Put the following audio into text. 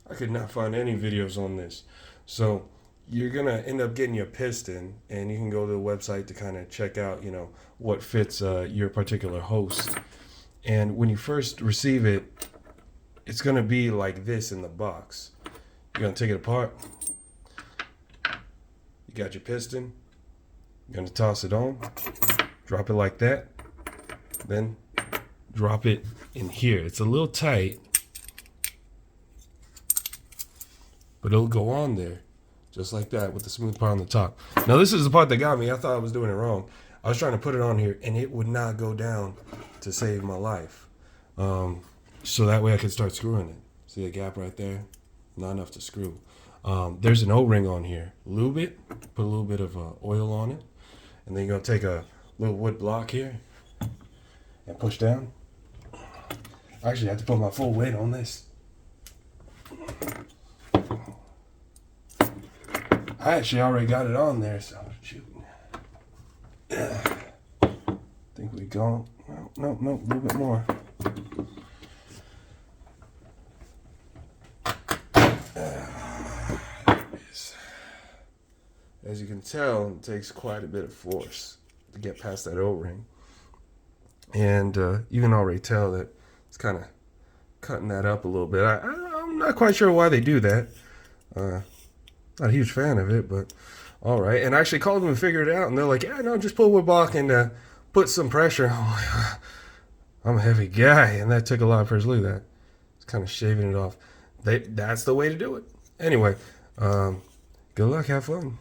I could not find any videos on this. So you're gonna end up getting your piston, and you can go to the website to kind of check out, what fits your particular host. And when you first receive it, it's gonna be like this in the box. You're gonna take it apart. You got your piston. You're gonna toss it on, drop it like that, then drop it in here. It's a little tight, but it'll go on there just like that with the smooth part on the top. Now this is the part that got me. I thought I was doing it wrong. I was trying to put it on here and it would not go down to save my life. So that way I could start screwing it. See a gap right there? Not enough to screw. There's an O-ring on here. Lube it, put a little bit of oil on it, and then you're gonna take a little wood block here and push down. Actually, I have to put my full weight on this. I actually already got it on there, so shoot. Think we go. No, a little bit more. As you can tell, it takes quite a bit of force to get past that O-ring. And you can already tell that it's kind of cutting that up a little bit. I'm not quite sure why they do that. Not a huge fan of it, but all right. And I actually called them and figured it out. And they're like, yeah, no, just pull a wood block and put some pressure. I'm like, I'm a heavy guy. And that took a lot of pressure. Look at that. It's kind of shaving it off. That's the way to do it. Anyway, good luck. Have fun.